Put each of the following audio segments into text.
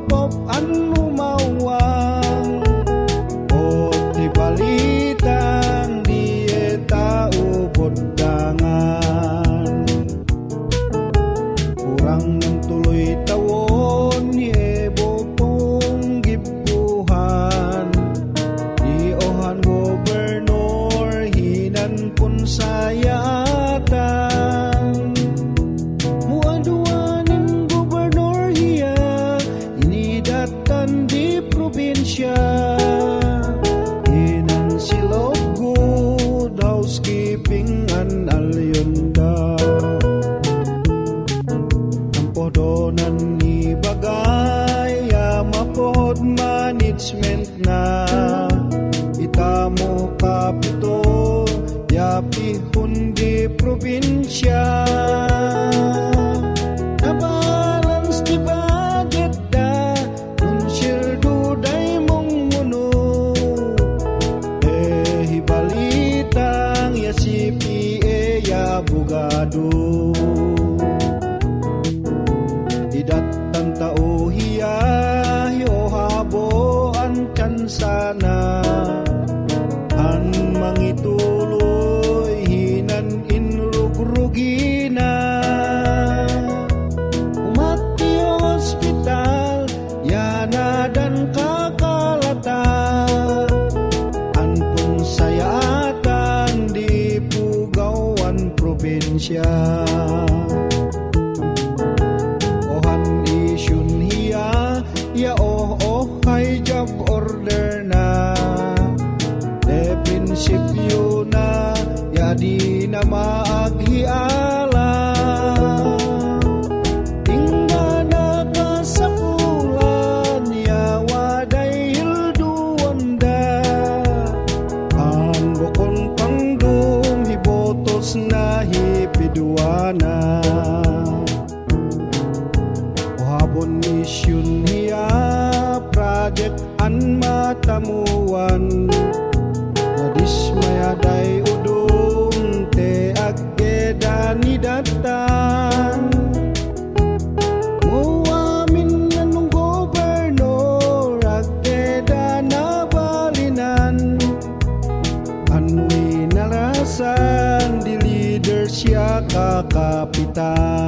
pop anu mawang o di balitang di eta ubod dangan kurang ng tuloy tawon ni Ebo pong gipuhan di ohan gobernur hinan pun sayatan muaduanin gobernur hiya ini datan di probinsya hinan silog good housekeeping an alyonda podonan ni bagay ya mapod management na itamo kapito ya pihun di probinsya na balance di budget da nun sildo day mong muno hibalitang ya CPA ya abogado datang tao hiya yo habo an sana an mangituloy hinan inrugrugina umati hospital yana dan kakalata an pun sayatan di Pugawan probinsya ya hay job order na de prinsipyo na ya di na maaghiala tingga na kasapulan ya waday hilduanda ang bukong pangdum hibotos na hipiduana habon mission hiya project an matamuan na dismayaday udum te ageda ni datan muamin nanong gobernur ageda na balinan anwi narasan di leader siya kakapitan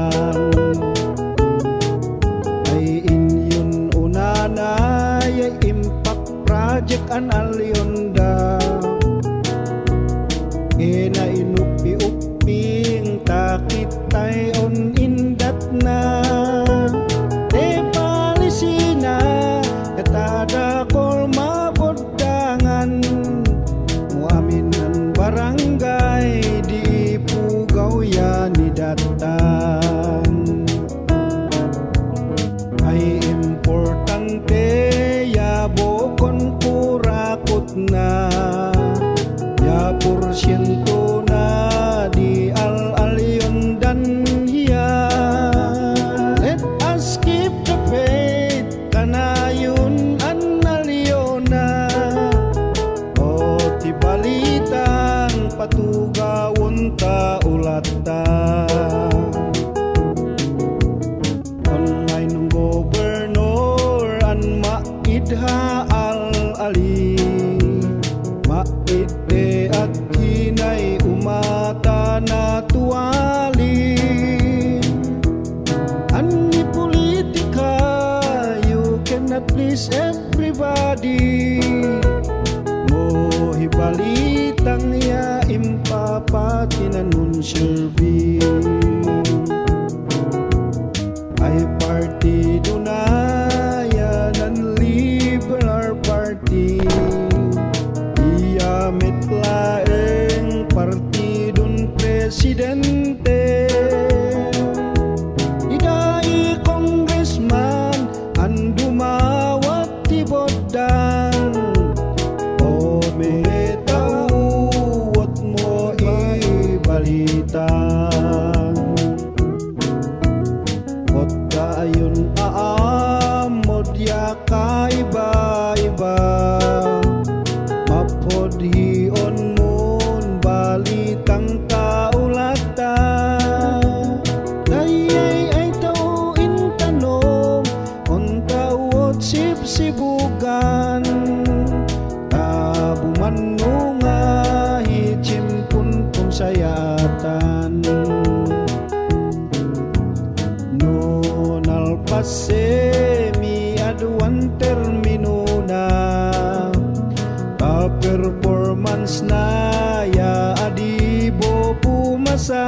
ya impact project an alyonda ina inupi-uping takitay on indat na de palisina katada kol mabodangan muaminan barangay di Pugaw ya ni datan ay importante ya bokon kurakot na ya porsyento na di al-alyondan hiya let us keep the faith kanayon an alyona o ti balitang patugawon ta ulata idha al-ali maide at hinay umata na tuwali ani politika you cannot please everybody mo hibalitang ya impapatinan nun silbi ay partido na Liberal Party iya metlaeng partidun presidente idai congressman andumawat tibodan o metawat mo ibalitan kota ayun aamod ya kaiba-iba mapodhion mon balitang kaulata dayay ay tao intanom on tawot sip-sibugan tabuman nga hicimpun pun sayatan nunal pase mi aduan termino na performance na ya adibo pumasa